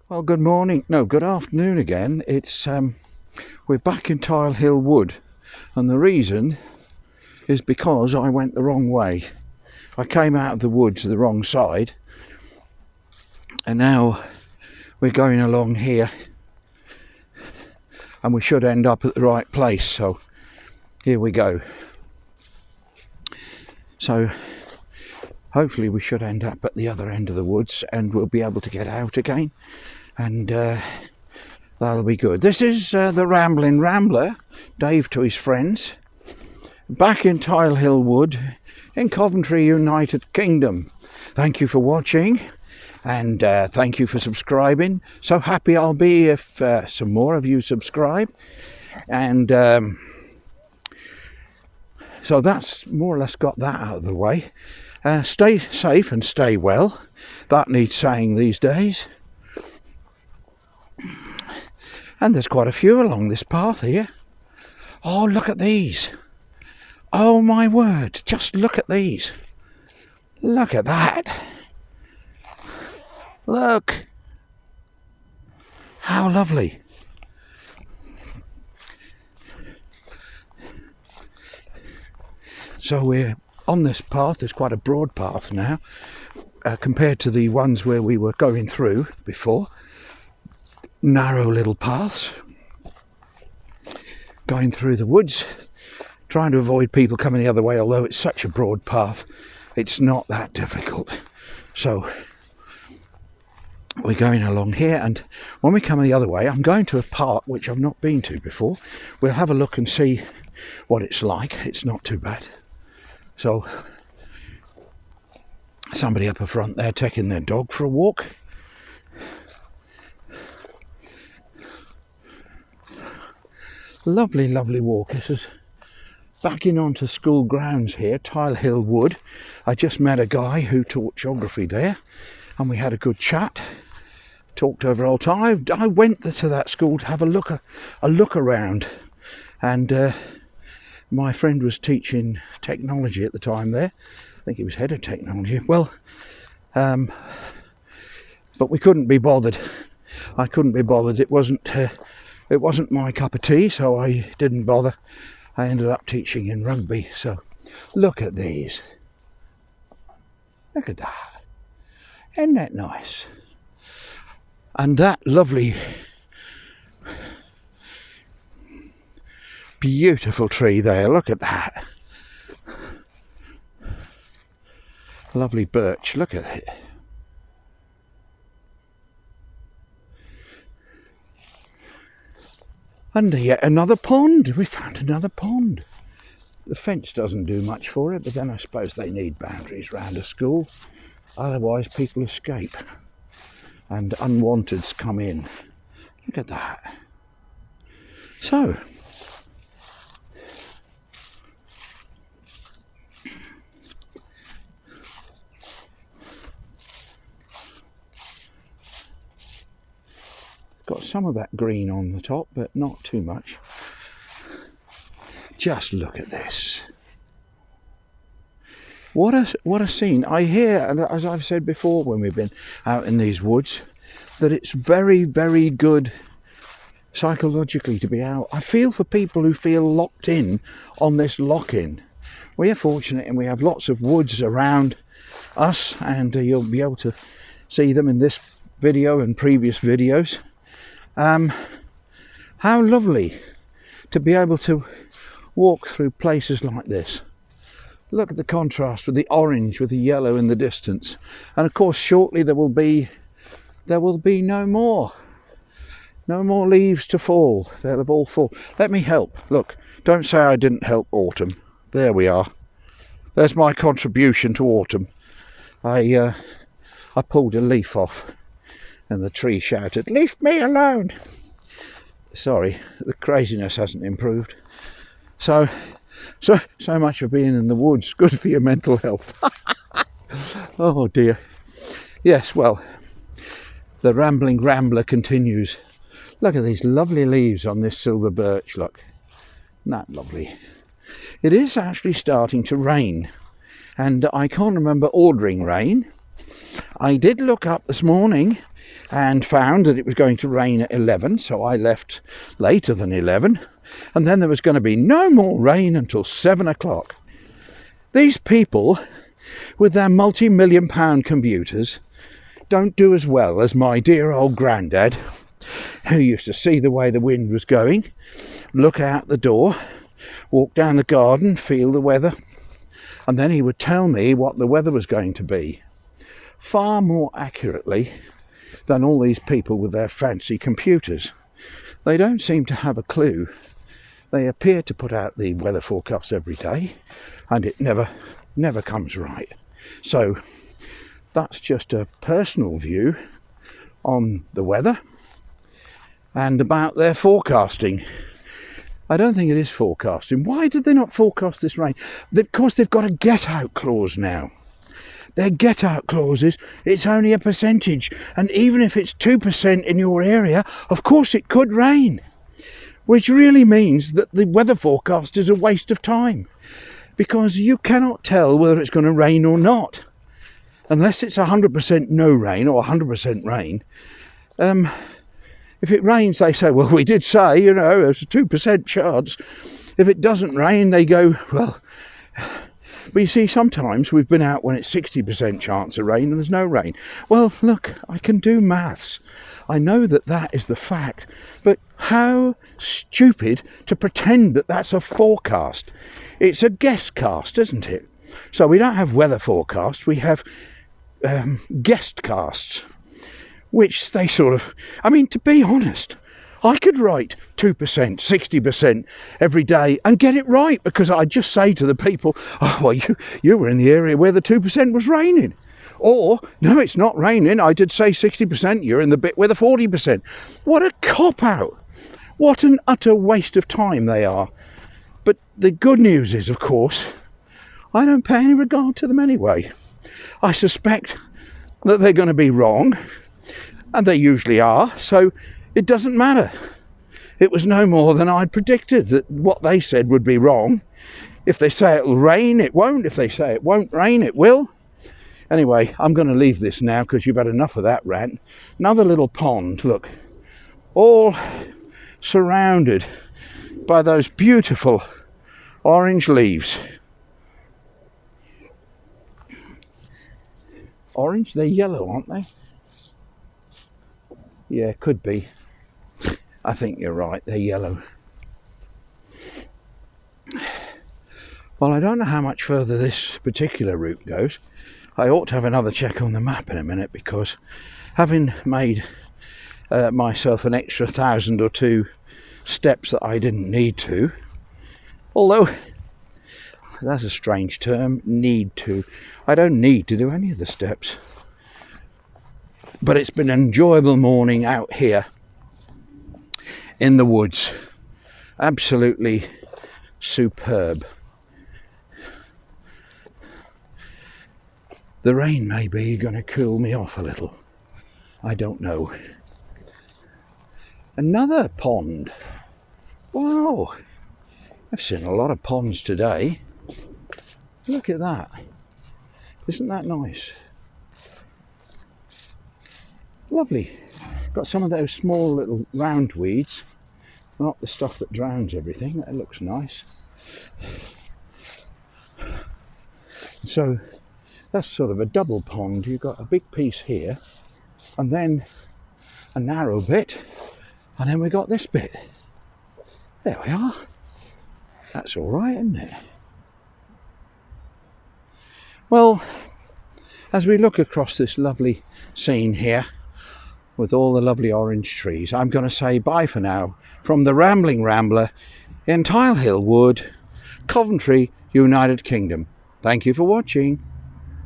Well, good morning. No, good afternoon again. It's we're back in Tile Hill Wood, and the reason is because I went the wrong way. I came out of the woods the wrong side, and now we're going along here, and we should end up at the right place. So here we go. So hopefully we should end up at the other end of the woods, and we'll be able to get out again, and that'll be good. This is the Rambling Rambler, Dave to his friends, back in Tile Hill Wood in Coventry, United Kingdom. Thank you for watching, and thank you for subscribing. So happy I'll be if some more of you subscribe. And so that's more or less got that out of the way. Stay safe and stay well. That needs saying these days. And there's quite a few along this path here. Oh, look at these. Oh my word, just look at these. Look at that. Look. How lovely. So we're on this path. It's quite a broad path now compared to the ones where we were going through before. Narrow little paths going through the woods, trying to avoid people coming the other way. Although it's such a broad path, it's not that difficult. So we're going along here, and when we come the other way, I'm going to a park which I've not been to before. We'll have a look and see what it's like. It's not too bad. So somebody up the front there taking their dog for a walk. Lovely, lovely walk. This is backing onto school grounds here, Tile Hill Wood. I just met a guy who taught geography there, and we had a good chat. Talked over old time. I went to that school to have a look around, and my friend was teaching technology at the time there. I think he was head of technology. Well, but we couldn't be bothered. I couldn't be bothered. It wasn't my cup of tea, so I didn't bother. I ended up teaching in rugby. So look at these. Look at that. Isn't that nice? And that lovely, beautiful tree there. Look at that. Lovely birch. Look at it. And yet another pond. We found another pond. The fence doesn't do much for it, but then I suppose they need boundaries round a school. Otherwise people escape and unwanteds come in. Look at that. So got some of that green on the top, but not too much. Just look at this. What a scene. I hear, and as I've said before when we've been out in these woods, that it's very, very good psychologically to be out. I feel for people who feel locked in on this lock-in. We are fortunate and we have lots of woods around us, and you'll be able to see them in this video and previous videos. How lovely to be able to walk through places like this. Look at the contrast with the orange with the yellow in the distance, and of course shortly there will be no more leaves to fall. They'll have all fallen. Let me help. Look, don't say I didn't help autumn. There we are. There's my contribution to autumn. I pulled a leaf off, and the tree shouted, "Leave me alone!" Sorry, the craziness hasn't improved. So much for being in the woods. Good for your mental health. Oh dear. Yes, well, the Rambling Rambler continues. Look at these lovely leaves on this silver birch. Look, isn't that lovely? It is actually starting to rain, and I can't remember ordering rain. I did look up this morning and found that it was going to rain at 11, so I left later than 11, and then there was going to be no more rain until 7 o'clock. These people with their multi-million pound computers don't do as well as my dear old granddad, who used to see the way the wind was going, look out the door, walk down the garden, feel the weather, and then he would tell me what the weather was going to be, far more accurately than all these people with their fancy computers. They don't seem to have a clue. They appear to put out the weather forecast every day, and it never comes right. So that's just a personal view on the weather and about their forecasting. I don't think it is forecasting. Why did they not forecast this rain? Of course, they've got a get-out clause now. Their get-out clause is it's only a percentage, and even if it's 2% in your area, of course it could rain, which really means that the weather forecast is a waste of time, because you cannot tell whether it's going to rain or not, unless it's 100% no rain or 100% rain. If it rains, they say, well, we did say, you know, there's a 2% chance. If it doesn't rain, they go, well... But you see, sometimes we've been out when it's 60% chance of rain and there's no rain. Well, look, I can do maths. I know that that is the fact. But how stupid to pretend that that's a forecast. It's a guess cast, isn't it? So we don't have weather forecasts, we have guest casts, which they sort of... I mean, to be honest, I could write 2%, 60% every day and get it right, because I'd just say to the people, oh, well, you were in the area where the 2% was raining. Or, no, it's not raining, I did say 60%, you're in the bit where the 40%. What a cop-out. What an utter waste of time they are. But the good news is, of course, I don't pay any regard to them anyway. I suspect that they're going to be wrong, and they usually are, so it doesn't matter. It was no more than I'd predicted, that what they said would be wrong. If they say it'll rain, it won't. If they say it won't rain, it will. Anyway, I'm going to leave this now because you've had enough of that rant. Another little pond, look, all surrounded by those beautiful orange leaves. Orange? They're yellow, aren't they? Yeah, could be. I think you're right, they're yellow. Well, I don't know how much further this particular route goes. I ought to have another check on the map in a minute, because having made myself an extra 1,000 or 2 steps that I didn't need to, although that's a strange term, need to. I don't need to do any of the steps. But it's been an enjoyable morning out here in the woods. Absolutely superb. The rain may be going to cool me off a little. I don't know. Another pond. Wow. I've seen a lot of ponds today. Look at that. Isn't that nice? Lovely. Got some of those small little round weeds, not the stuff that drowns everything. That looks nice. So that's sort of a double pond. You've got a big piece here, and then a narrow bit, and then we got this bit. There we are. That's all right, isn't it? Well, as we look across this lovely scene here, with all the lovely orange trees, I'm going to say bye for now from the Rambling Rambler in Tile Hill Wood, Coventry, United Kingdom. Thank you for watching.